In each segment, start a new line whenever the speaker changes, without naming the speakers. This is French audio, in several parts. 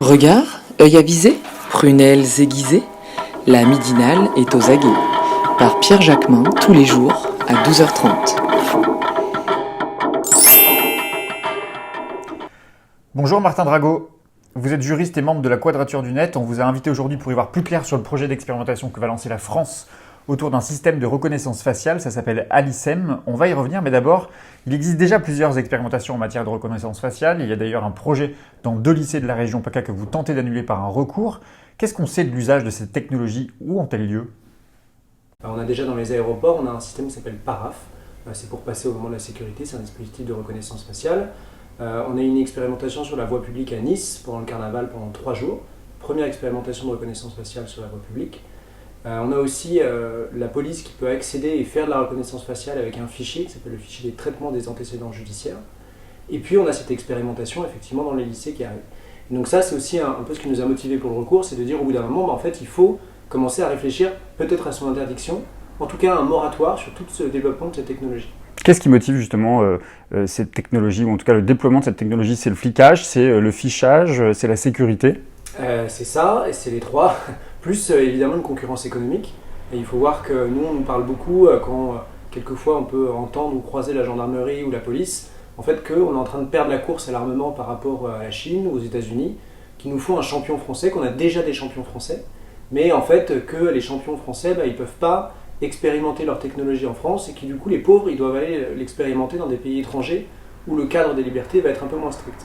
Regard, œil avisé, prunelles aiguisées, la midinale est aux aguets. Par Pierre Jacquemin, tous les jours, à 12h30.
Bonjour Martin Drago, vous êtes juriste et membre de la Quadrature du Net. On vous a invité aujourd'hui pour y voir plus clair sur le projet d'expérimentation que va lancer la France autour d'un système de reconnaissance faciale, ça s'appelle Alicem. On va y revenir, mais d'abord, il existe déjà plusieurs expérimentations en matière de reconnaissance faciale. Il y a d'ailleurs un projet dans 2 lycées de la région PACA que vous tentez d'annuler par un recours. Qu'est-ce qu'on sait de l'usage de cette technologie? Où ont-elles lieu?
On a déjà dans les aéroports, on a un système qui s'appelle PARAF. C'est pour passer au moment de la sécurité, c'est un dispositif de reconnaissance faciale. On a eu une expérimentation sur la voie publique à Nice pendant le carnaval pendant 3 jours. Première expérimentation de reconnaissance faciale sur la voie publique. On a aussi la police qui peut accéder et faire de la reconnaissance faciale avec un fichier qui s'appelle le fichier des traitements des antécédents judiciaires. Et puis on a cette expérimentation effectivement dans les lycées qui arrive. Et donc ça c'est aussi un peu ce qui nous a motivés pour le recours, c'est de dire au bout d'un moment, en fait il faut commencer à réfléchir peut-être à son interdiction, en tout cas un moratoire sur tout ce développement de cette technologie.
Qu'est-ce qui motive justement cette technologie, ou en tout cas le déploiement de cette technologie? C'est le flicage, c'est le fichage, c'est la sécurité?
C'est ça, et c'est les trois, plus évidemment une concurrence économique. Et il faut voir que nous, on nous parle beaucoup quand quelquefois on peut entendre ou croiser la gendarmerie ou la police, en fait qu'on est en train de perdre la course à l'armement par rapport à la Chine ou aux États-Unis, qui nous font un champion français, qu'on a déjà des champions français, mais en fait que les champions français, ils ne peuvent pas expérimenter leur technologie en France et qui du coup les pauvres, ils doivent aller l'expérimenter dans des pays étrangers où le cadre des libertés va être un peu moins strict.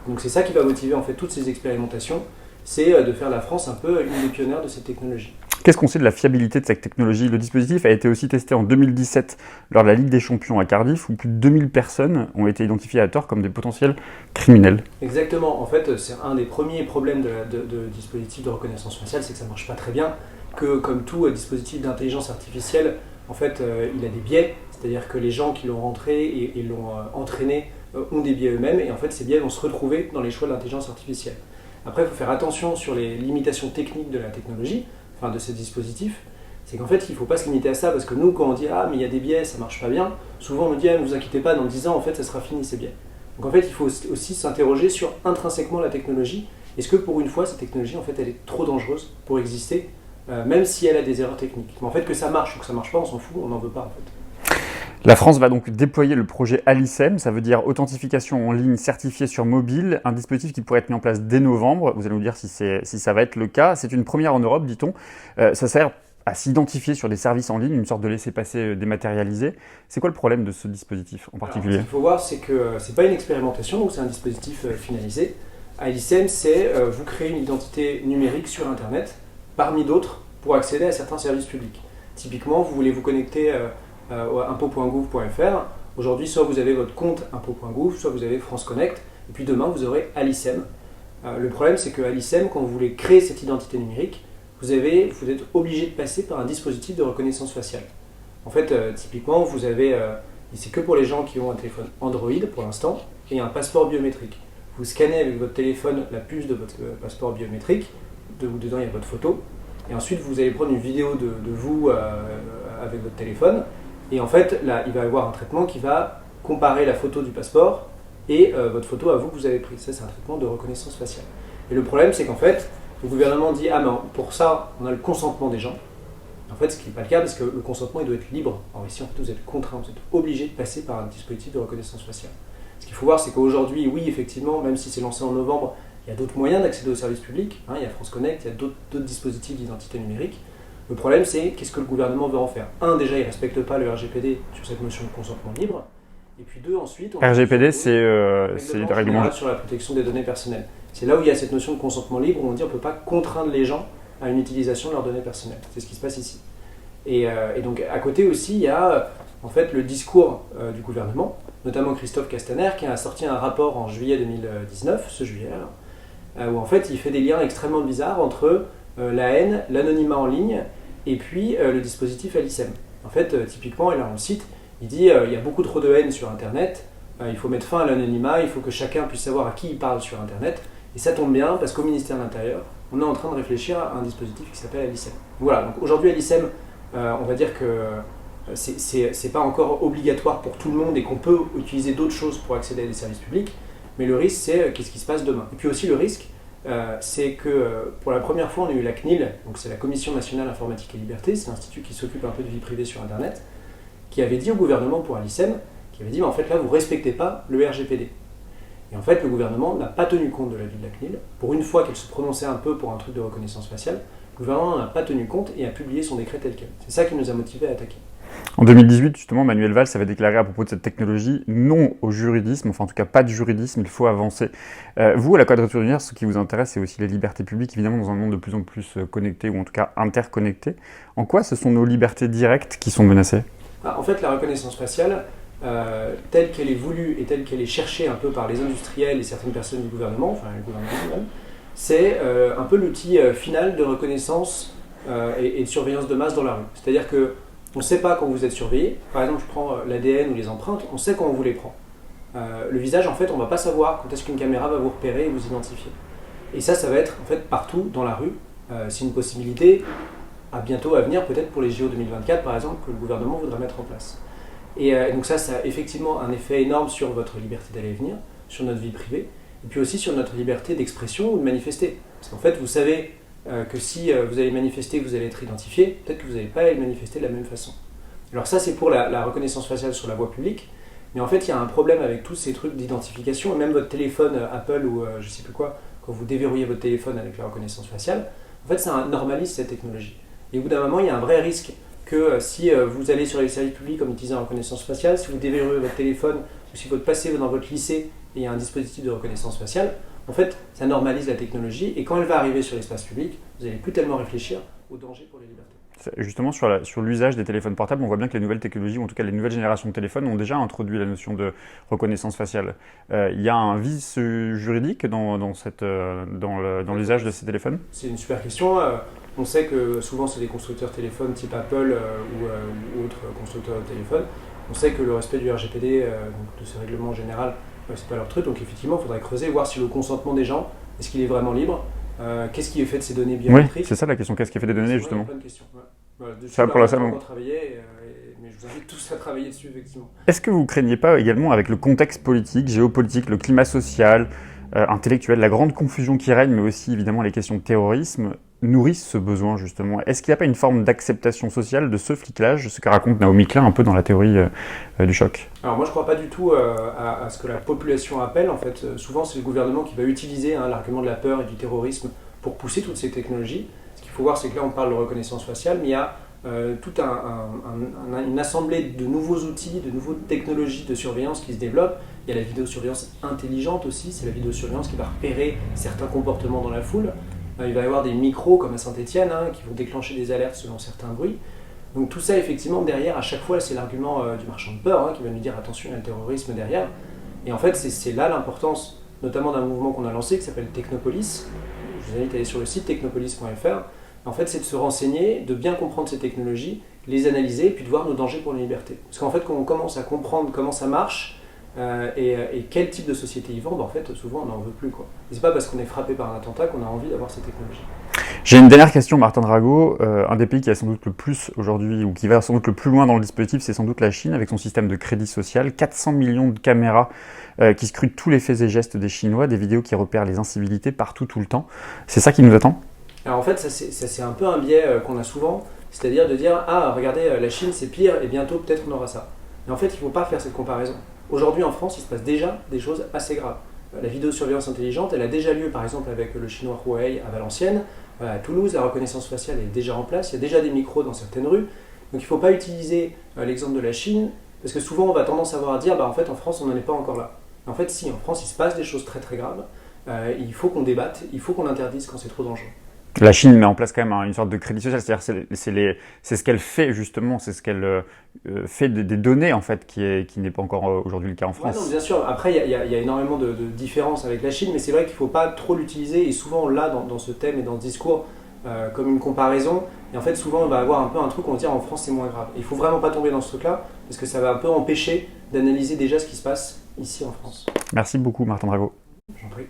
Donc c'est ça qui va motiver en fait toutes ces expérimentations, c'est de faire la France un peu une des pionnières de cette technologie.
Qu'est-ce qu'on sait de la fiabilité de cette technologie? Le dispositif a été aussi testé en 2017 lors de la Ligue des Champions à Cardiff, où plus de 2000 personnes ont été identifiées à tort comme des potentiels criminels.
Exactement, en fait c'est un des premiers problèmes de dispositifs de reconnaissance faciale, c'est que ça ne marche pas très bien, que comme tout dispositif d'intelligence artificielle, en fait il a des biais, c'est-à-dire que les gens qui l'ont rentré et l'ont entraîné ont des biais eux-mêmes, et en fait ces biais vont se retrouver dans les choix de l'intelligence artificielle. Après, il faut faire attention sur les limitations techniques de la technologie, enfin de ces dispositifs. C'est qu'en fait, il ne faut pas se limiter à ça, parce que nous, quand on dit « Ah, mais il y a des biais, ça ne marche pas bien », souvent on nous dit « Ah, ne vous inquiétez pas, dans 10 ans, en fait, ça sera fini ces biais ». Donc en fait, il faut aussi s'interroger sur intrinsèquement la technologie. Est-ce que pour une fois, cette technologie, en fait, elle est trop dangereuse pour exister, même si elle a des erreurs techniques. Mais en fait, que ça marche ou que ça ne marche pas, on s'en fout, on n'en veut pas en fait.
La France va donc déployer le projet Alicem, ça veut dire authentification en ligne certifiée sur mobile, un dispositif qui pourrait être mis en place dès novembre. Vous allez nous dire si ça va être le cas. C'est une première en Europe, dit-on. Ça sert à s'identifier sur des services en ligne, une sorte de laissez-passer dématérialisé. C'est quoi le problème de ce dispositif en particulier?
Alors, ce qu'il faut voir, c'est que ce n'est pas une expérimentation ou c'est un dispositif finalisé. Alicem, c'est vous créez une identité numérique sur Internet, parmi d'autres, pour accéder à certains services publics. Typiquement, vous voulez vous connecter impôt.gouv.fr. Aujourd'hui, soit vous avez votre compte impôt.gouv, soit vous avez France Connect, et puis demain, vous aurez Alicem. Le problème, c'est que Alicem, quand vous voulez créer cette identité numérique, vous êtes obligé de passer par un dispositif de reconnaissance faciale. En fait, typiquement, vous avez, et c'est que pour les gens qui ont un téléphone Android pour l'instant, et un passeport biométrique. Vous scannez avec votre téléphone la puce de votre passeport biométrique, dedans il y a votre photo, et ensuite vous allez prendre une vidéo de vous avec votre téléphone, et en fait, là, il va y avoir un traitement qui va comparer la photo du passeport et votre photo à vous que vous avez prise. Ça, c'est un traitement de reconnaissance faciale. Et le problème, c'est qu'en fait, le gouvernement dit « Ah, mais pour ça, on a le consentement des gens ». En fait, ce qui n'est pas le cas, parce que le consentement, il doit être libre. Alors ici, en fait, vous êtes contraint, vous êtes obligé de passer par un dispositif de reconnaissance faciale. Ce qu'il faut voir, c'est qu'aujourd'hui, oui, effectivement, même si c'est lancé en novembre, il y a d'autres moyens d'accéder aux services publics. Il y a France Connect, il y a d'autres dispositifs d'identité numérique. Le problème, c'est qu'est-ce que le gouvernement veut en faire? Un, déjà, il ne respecte pas le RGPD sur cette notion de consentement libre. Et puis deux, ensuite...
RGPD, c'est le règlement
sur la protection des données personnelles. C'est là où il y a cette notion de consentement libre, où on dit on ne peut pas contraindre les gens à une utilisation de leurs données personnelles. C'est ce qui se passe ici. Et donc, à côté aussi, il y a en fait le discours du gouvernement, notamment Christophe Castaner, qui a sorti un rapport en juillet 2019, ce juillet, où en fait il fait des liens extrêmement bizarres entre la haine, l'anonymat en ligne, et puis le dispositif Alicem. En fait, typiquement, et là on le cite, il dit il y a beaucoup trop de haine sur Internet, il faut mettre fin à l'anonymat, il faut que chacun puisse savoir à qui il parle sur Internet, et ça tombe bien parce qu'au ministère de l'Intérieur, on est en train de réfléchir à un dispositif qui s'appelle Alicem. Voilà, donc aujourd'hui Alicem, on va dire que c'est pas encore obligatoire pour tout le monde et qu'on peut utiliser d'autres choses pour accéder à des services publics, mais le risque c'est qu'est-ce qui se passe demain. Et puis aussi le risque, c'est que pour la première fois, on a eu la CNIL, donc c'est la Commission nationale informatique et liberté, c'est l'institut qui s'occupe un peu de vie privée sur Internet, qui avait dit au gouvernement pour Alicem, qui avait dit en fait là vous ne respectez pas le RGPD. Et en fait le gouvernement n'a pas tenu compte de l'avis de la CNIL. Pour une fois qu'elle se prononçait un peu pour un truc de reconnaissance faciale, le gouvernement n'a pas tenu compte et a publié son décret tel quel. C'est ça qui nous a motivés à attaquer.
En 2018, justement, Manuel Valls avait déclaré à propos de cette technologie non au juridisme, enfin en tout cas pas de juridisme, il faut avancer. Vous, à la Quadrature du Net, ce qui vous intéresse, c'est aussi les libertés publiques, évidemment, dans un monde de plus en plus connecté, ou en tout cas interconnecté. En quoi ce sont nos libertés directes qui sont menacées ?
En fait, la reconnaissance faciale, telle qu'elle est voulue et telle qu'elle est cherchée un peu par les industriels et certaines personnes du gouvernement, enfin le gouvernement même, c'est un peu l'outil final de reconnaissance et de surveillance de masse dans la rue. C'est-à-dire que on ne sait pas quand vous êtes surveillé. Par exemple, je prends l'ADN ou les empreintes, on sait quand on vous les prend. Le visage, en fait, on ne va pas savoir quand est-ce qu'une caméra va vous repérer et vous identifier. Et ça va être en fait partout dans la rue. C'est une possibilité à bientôt à venir, peut-être pour les JO 2024, par exemple, que le gouvernement voudra mettre en place. Et donc ça a effectivement un effet énorme sur votre liberté d'aller et venir, sur notre vie privée, et puis aussi sur notre liberté d'expression ou de manifester. Parce qu'en fait, vous savez que si vous allez manifester, vous allez être identifié, peut-être que vous n'allez pas aller manifester de la même façon. Alors ça, c'est pour la reconnaissance faciale sur la voie publique, mais en fait, il y a un problème avec tous ces trucs d'identification, et même votre téléphone Apple ou je ne sais plus quoi, quand vous déverrouillez votre téléphone avec la reconnaissance faciale, en fait, ça normalise cette technologie. Et au bout d'un moment, il y a un vrai risque que si vous allez sur les services publics en utilisant la reconnaissance faciale, si vous déverrouillez votre téléphone, ou si vous passez dans votre lycée et il y a un dispositif de reconnaissance faciale, en fait, ça normalise la technologie et quand elle va arriver sur l'espace public, vous n'allez plus tellement réfléchir aux dangers pour les libertés.
Justement, sur l'usage des téléphones portables, on voit bien que les nouvelles technologies, ou en tout cas les nouvelles générations de téléphones, ont déjà introduit la notion de reconnaissance faciale. Il y a un vice juridique dans l'usage de ces téléphones ? C'est
une super question. On sait que souvent, c'est des constructeurs téléphones type Apple ou autres constructeurs de téléphones. On sait que le respect du RGPD, donc de ce règlement général, c'est pas leur truc. Donc effectivement, il faudrait creuser, voir si le consentement des gens, est-ce qu'il est vraiment libre ? Qu'est-ce qui est fait de ces données biométriques ?
Oui, c'est ça la question. Qu'est-ce qui est fait des données, justement ?
Il y a plein de questions. Ouais. Voilà, dessus,
ça, pour la salle,
on va travailler, mais je vous invite tous à travailler dessus, effectivement.
Est-ce que vous ne craignez pas également, avec le contexte politique, géopolitique, le climat social, intellectuel, la grande confusion qui règne, mais aussi évidemment les questions de terrorisme, nourrissent ce besoin, justement ? Est-ce qu'il n'y a pas une forme d'acceptation sociale de ce flicage, ce que raconte Naomi Klein un peu dans la théorie du choc ? Alors
moi, je ne crois pas du tout à ce que la population appelle. En fait, souvent, c'est le gouvernement qui va utiliser l'argument de la peur et du terrorisme pour pousser toutes ces technologies. Ce qu'il faut voir, c'est que là, on parle de reconnaissance faciale, mais il y a toute une assemblée de nouveaux outils, de nouvelles technologies de surveillance qui se développent. Il y a la vidéosurveillance intelligente aussi, c'est la vidéosurveillance qui va repérer certains comportements dans la foule. Il va y avoir des micros comme à Saint-Étienne qui vont déclencher des alertes selon certains bruits. Donc tout ça, effectivement, derrière, à chaque fois, c'est l'argument du marchand de peur qui va nous dire attention, il y a le terrorisme derrière. Et en fait, c'est là l'importance, notamment d'un mouvement qu'on a lancé qui s'appelle Technopolis. Je vous invite à aller sur le site technopolis.fr. En fait, c'est de se renseigner, de bien comprendre ces technologies, les analyser et puis de voir nos dangers pour les libertés. Parce qu'en fait, quand on commence à comprendre comment ça marche et quel type de société ils vendent, en fait, souvent on n'en veut plus, quoi. Et c'est pas parce qu'on est frappé par un attentat qu'on a envie d'avoir ces technologies.
J'ai une dernière question, Martin Drago. Un des pays qui a sans doute le plus aujourd'hui, ou qui va sans doute le plus loin dans le dispositif, c'est sans doute la Chine, avec son système de crédit social. 400 millions de caméras qui scrutent tous les faits et gestes des Chinois, des vidéos qui repèrent les incivilités partout, tout le temps. C'est ça qui nous attend ?
Alors en fait, ça c'est un peu un biais qu'on a souvent, c'est-à-dire de dire « Ah, regardez, la Chine c'est pire et bientôt peut-être on aura ça ». Mais en fait, il ne faut pas faire cette comparaison. Aujourd'hui en France, il se passe déjà des choses assez graves. La vidéosurveillance intelligente, elle a déjà lieu par exemple avec le chinois Huawei à Valenciennes. À Toulouse, la reconnaissance faciale est déjà en place, il y a déjà des micros dans certaines rues. Donc il ne faut pas utiliser l'exemple de la Chine, parce que souvent on va tendance à avoir à dire en fait en France on n'en est pas encore là. Mais en fait si, en France il se passe des choses très très graves, il faut qu'on débatte, il faut qu'on interdise quand c'est trop dangereux.
La Chine met en place quand même une sorte de crédit social, c'est-à-dire c'est ce qu'elle fait justement, c'est ce qu'elle fait des données en fait qui n'est pas encore aujourd'hui le cas en France.
Ouais, non, bien sûr, après il y a énormément de différences avec la Chine, mais c'est vrai qu'il ne faut pas trop l'utiliser et souvent on l'a dans ce thème et dans ce discours comme une comparaison. Et en fait souvent on va avoir un peu un truc où on va dire en France c'est moins grave. Il ne faut vraiment pas tomber dans ce truc-là parce que ça va un peu empêcher d'analyser déjà ce qui se passe ici en France.
Merci beaucoup Martin Drago.
J'en prie.